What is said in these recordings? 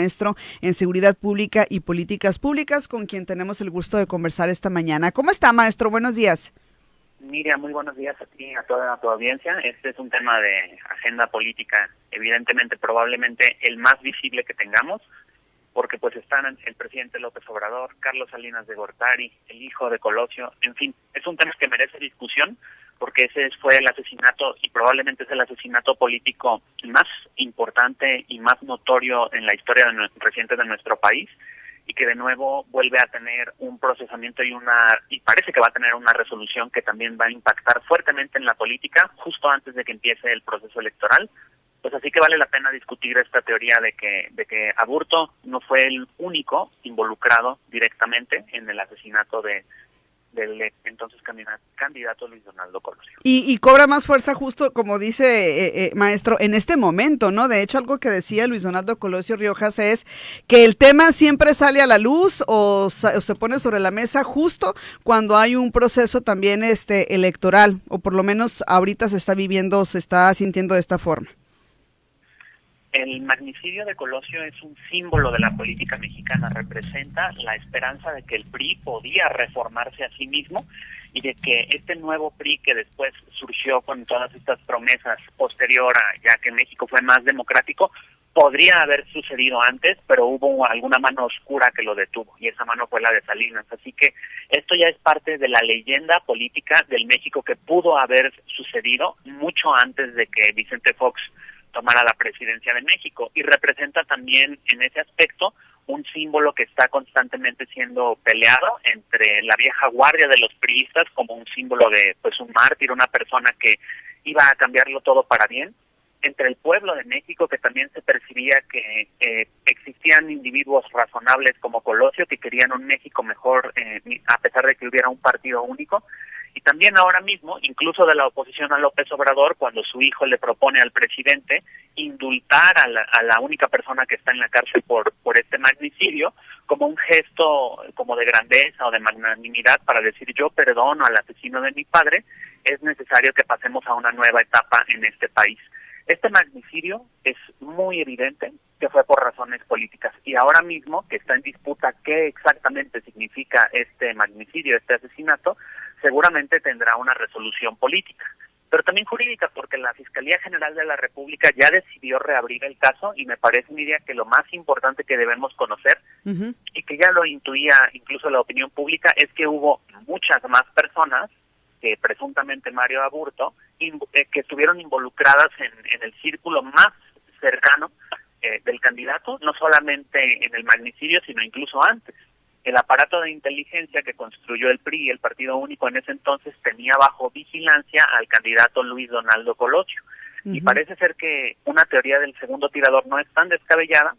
maestro en seguridad pública y políticas públicas, con quien tenemos el gusto de conversar esta mañana. ¿Cómo está, maestro? Buenos días. Miriam, muy buenos días a ti y a toda tu audiencia. Este es un tema de agenda política, evidentemente, probablemente el más visible que tengamos, porque pues están el presidente López Obrador, Carlos Salinas de Gortari, el hijo de Colosio, en fin, es un tema que merece discusión, porque ese fue el asesinato y probablemente es el asesinato político más importante y más notorio en la historia reciente de nuestro país, y que de nuevo vuelve a tener un procesamiento y parece que va a tener una resolución que también va a impactar fuertemente en la política justo antes de que empiece el proceso electoral. Pues así que vale la pena discutir esta teoría de que Aburto no fue el único involucrado directamente en el asesinato del entonces candidato Luis Donaldo Colosio. Y cobra más fuerza justo, como dice maestro, en este momento, ¿no? De hecho, algo que decía Luis Donaldo Colosio Riojas es que el tema siempre sale a la luz o se pone sobre la mesa justo cuando hay un proceso también electoral, o por lo menos ahorita se está sintiendo de esta forma. El magnicidio de Colosio es un símbolo de la política mexicana, representa la esperanza de que el PRI podía reformarse a sí mismo y de que este nuevo PRI que después surgió con todas estas promesas posterior a ya que México fue más democrático, podría haber sucedido antes, pero hubo alguna mano oscura que lo detuvo y esa mano fue la de Salinas. Así que esto ya es parte de la leyenda política del México que pudo haber sucedido mucho antes de que Vicente Fox tomara la presidencia de México, y representa también en ese aspecto un símbolo que está constantemente siendo peleado entre la vieja guardia de los priistas como un símbolo de pues un mártir, una persona que iba a cambiarlo todo para bien, entre el pueblo de México, que también se percibía que existían individuos razonables como Colosio que querían un México mejor a pesar de que hubiera un partido único, y también ahora mismo, incluso de la oposición a López Obrador, cuando su hijo le propone al presidente indultar a la única persona que está en la cárcel por este magnicidio, como un gesto como de grandeza o de magnanimidad para decir yo perdono al asesino de mi padre, es necesario que pasemos a una nueva etapa en este país. Este magnicidio es muy evidente que fue por razones políticas, y ahora mismo que está en disputa qué exactamente significa este magnicidio, este asesinato, seguramente tendrá una resolución política, pero también jurídica, porque la Fiscalía General de la República ya decidió reabrir el caso, y me parece, Miriam, que lo más importante que debemos conocer, y que ya lo intuía incluso la opinión pública, es que hubo muchas más personas que presuntamente Mario Aburto, que estuvieron involucradas en el círculo más cercano del candidato, no solamente en el magnicidio, sino incluso antes. El aparato de inteligencia que construyó el PRI, el Partido Único en ese entonces, tenía bajo vigilancia al candidato Luis Donaldo Colosio. Y parece ser que una teoría del segundo tirador no es tan descabellada,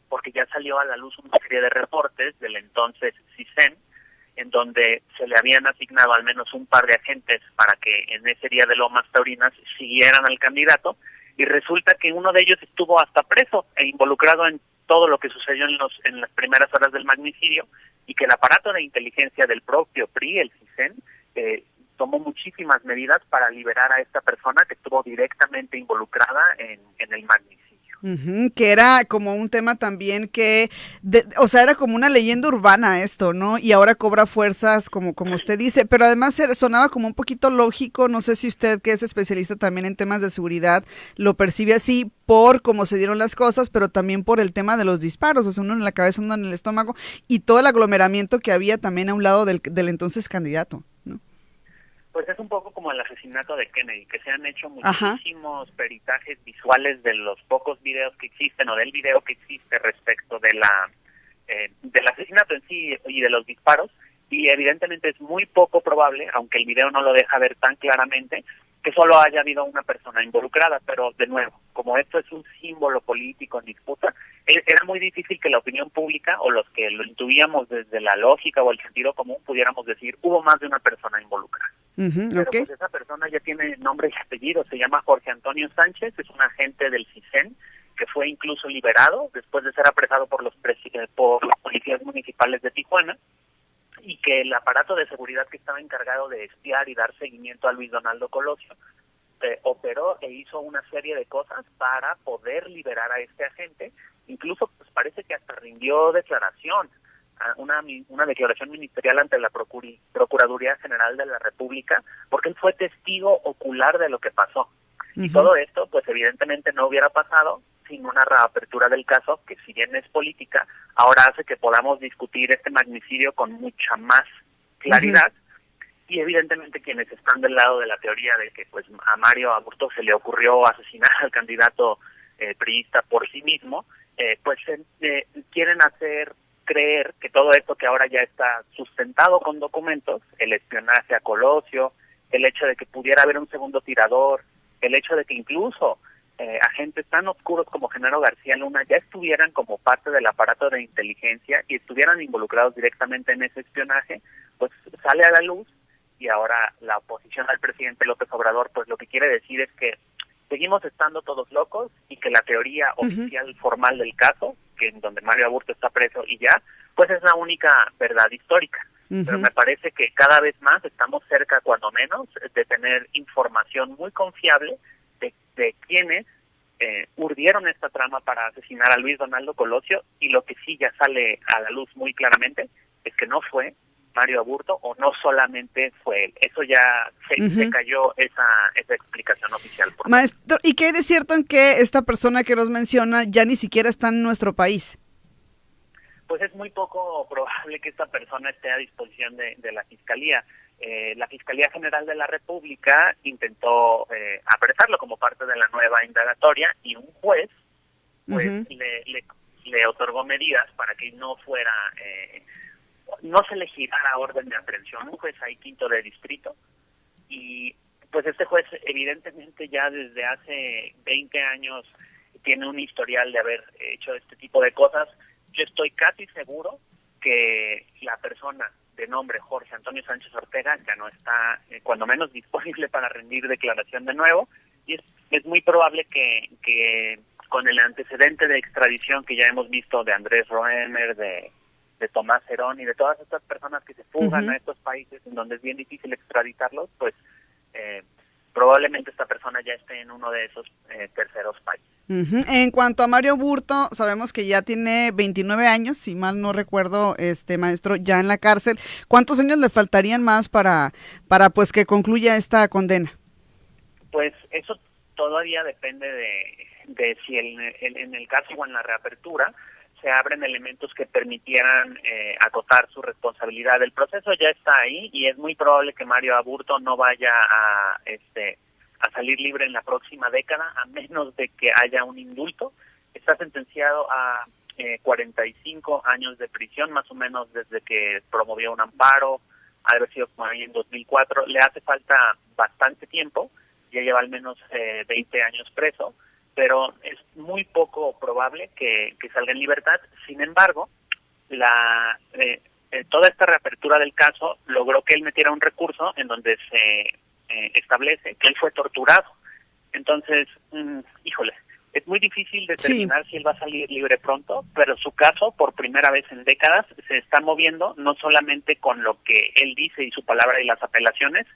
porque ya salió a la luz una serie de reportes del entonces CISEN, en donde se le habían asignado al menos un par de agentes para que en ese día de Lomas Taurinas siguieran al candidato, y resulta que uno de ellos estuvo hasta preso e involucrado en todo lo que sucedió en las primeras horas del magnicidio, y que el aparato de inteligencia del propio PRI, el CISEN, tomó muchísimas medidas para liberar a esta persona que estuvo directamente involucrada en el magnicidio. Que era como un tema también o sea, era como una leyenda urbana esto, ¿no? Y ahora cobra fuerzas, como usted dice, pero además sonaba como un poquito lógico, no sé si usted, que es especialista también en temas de seguridad, lo percibe así por cómo se dieron las cosas, pero también por el tema de los disparos, o sea, uno en la cabeza, uno en el estómago, y todo el aglomeramiento que había también a un lado del entonces candidato, ¿no? Pues es un poco como el asesinato de Kennedy, que se han hecho muchísimos peritajes visuales de los pocos videos que existen, o del video que existe respecto de del asesinato en sí y de los disparos, y evidentemente es muy poco probable, aunque el video no lo deja ver tan claramente, que solo haya habido una persona involucrada. Pero de nuevo, como esto es un símbolo político en disputa, era muy difícil que la opinión pública, o los que lo intuíamos desde la lógica o el sentido común, pudiéramos decir hubo más de una persona involucrada. Pero pues esa persona ya tiene nombre y apellido, se llama Jorge Antonio Sánchez, es un agente del CISEN, que fue incluso liberado después de ser apresado por los policías municipales de Tijuana, y que el aparato de seguridad que estaba encargado de espiar y dar seguimiento a Luis Donaldo Colosio operó e hizo una serie de cosas para poder liberar a este agente. Incluso pues parece dio declaración, una declaración ministerial ante la Procuraduría General de la República, porque él fue testigo ocular de lo que pasó. Y todo esto, pues evidentemente no hubiera pasado sin una reapertura del caso, que si bien es política, ahora hace que podamos discutir este magnicidio con mucha más claridad. Y evidentemente quienes están del lado de la teoría de que pues a Mario Aburto se le ocurrió asesinar al candidato priista por sí mismo, pues quieren hacer creer que todo esto que ahora ya está sustentado con documentos, el espionaje a Colosio, el hecho de que pudiera haber un segundo tirador, el hecho de que incluso agentes tan oscuros como Genaro García Luna ya estuvieran como parte del aparato de inteligencia y estuvieran involucrados directamente en ese espionaje, pues sale a la luz. Y ahora la oposición al presidente López Obrador, pues lo que quiere decir es que seguimos estando todos locos y que la teoría oficial formal del caso, que en donde Mario Aburto está preso y ya, pues es la única verdad histórica. Pero me parece que cada vez más estamos cerca, cuando menos, de tener información muy confiable de quienes urdieron esta trama para asesinar a Luis Donaldo Colosio, y lo que sí ya sale a la luz muy claramente es que no fue Mario Aburto, o no solamente fue él. Eso ya se cayó esa explicación oficial. Maestro, ¿y qué hay de cierto en que esta persona que nos menciona ya ni siquiera está en nuestro país? Pues es muy poco probable que esta persona esté a disposición de la Fiscalía. La Fiscalía General de la República intentó apresarlo como parte de la nueva indagatoria, y un juez pues le otorgó medidas para que no fuera... no se le girara orden de aprehensión, un juez ahí quinto de distrito, y pues este juez evidentemente ya desde hace 20 años tiene un historial de haber hecho este tipo de cosas. Yo estoy casi seguro que la persona de nombre Jorge Antonio Sánchez Ortega ya no está, cuando menos, disponible para rendir declaración de nuevo, y es muy probable que con el antecedente de extradición que ya hemos visto de Andrés Roemer, de Tomás Herón y de todas estas personas que se fugan a estos países en donde es bien difícil extraditarlos, pues probablemente esta persona ya esté en uno de esos terceros países. En cuanto a Mario Aburto, sabemos que ya tiene 29 años, si mal no recuerdo, maestro, ya en la cárcel. ¿Cuántos años le faltarían más para pues que concluya esta condena? Pues eso todavía depende de si en el caso o en la reapertura se abren elementos que permitieran acotar su responsabilidad. El proceso ya está ahí y es muy probable que Mario Aburto no vaya a salir libre en la próxima década, a menos de que haya un indulto. Está sentenciado a 45 años de prisión, más o menos desde que promovió un amparo, haber sido como ahí en 2004. Le hace falta bastante tiempo, ya lleva al menos 20 años preso, pero es muy poco probable que salga en libertad. Sin embargo, toda esta reapertura del caso logró que él metiera un recurso en donde se establece que él fue torturado. Entonces, híjole, es muy difícil determinar si él va a salir libre pronto, pero su caso, por primera vez en décadas, se está moviendo no solamente con lo que él dice y su palabra y las apelaciones,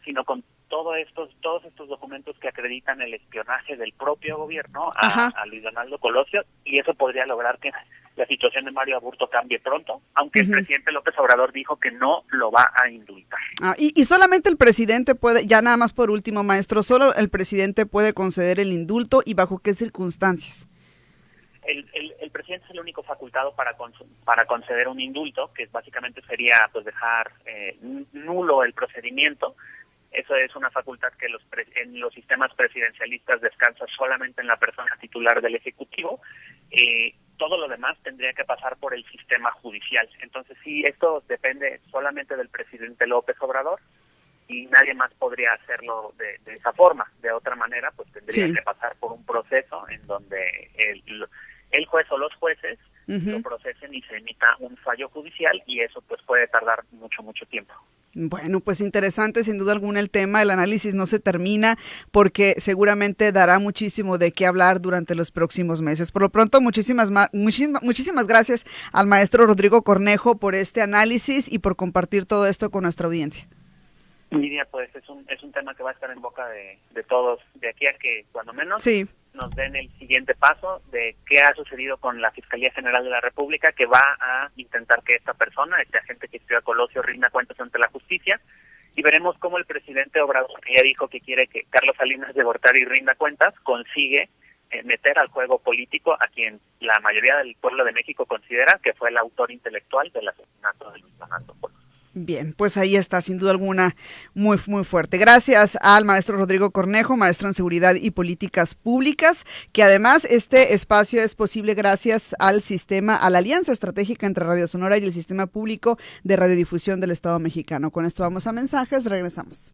sino con todos estos documentos que acreditan el espionaje del propio gobierno a Luis Donaldo Colosio, y eso podría lograr que la situación de Mario Aburto cambie pronto, aunque el presidente López Obrador dijo que no lo va a indultar. Y solamente el presidente puede, ya nada más por último, maestro, solo el presidente puede conceder el indulto, ¿y bajo qué circunstancias? El presidente es el único facultado para conceder un indulto, que básicamente sería pues dejar nulo el procedimiento. Eso es una facultad que en los sistemas presidencialistas descansa solamente en la persona titular del Ejecutivo. Todo lo demás tendría que pasar por el sistema judicial. Entonces sí, esto depende solamente del presidente López Obrador, y nadie más podría hacerlo de esa forma. De otra manera, pues tendría que pasar por un proceso en donde el juez o los jueces lo procesen y se emita un fallo judicial, y eso pues puede tardar mucho tiempo. Bueno, pues interesante sin duda alguna el tema. El análisis no se termina porque seguramente dará muchísimo de qué hablar durante los próximos meses. Por lo pronto, muchísimas gracias al maestro Rodrigo Cornejo por este análisis y por compartir todo esto con nuestra audiencia. Lidia, pues es un tema que va a estar en boca de todos de aquí a que cuando menos nos den el siguiente paso de qué ha sucedido con la Fiscalía General de la República, que va a intentar que esta persona, este agente que estuvo a Colosio, rinda cuentas ante la justicia, y veremos cómo el presidente Obrador, que ya dijo que quiere que Carlos Salinas de Gortari rinda cuentas, consigue meter al juego político a quien la mayoría del pueblo de México considera que fue el autor intelectual del asesinato de Luis Donaldo Colosio. Bien, pues ahí está, sin duda alguna, muy, muy fuerte. Gracias al maestro Rodrigo Cornejo, maestro en Seguridad y Políticas Públicas, que además este espacio es posible gracias al sistema, a la alianza estratégica entre Radio Sonora y el Sistema Público de Radiodifusión del Estado Mexicano. Con esto vamos a mensajes, regresamos.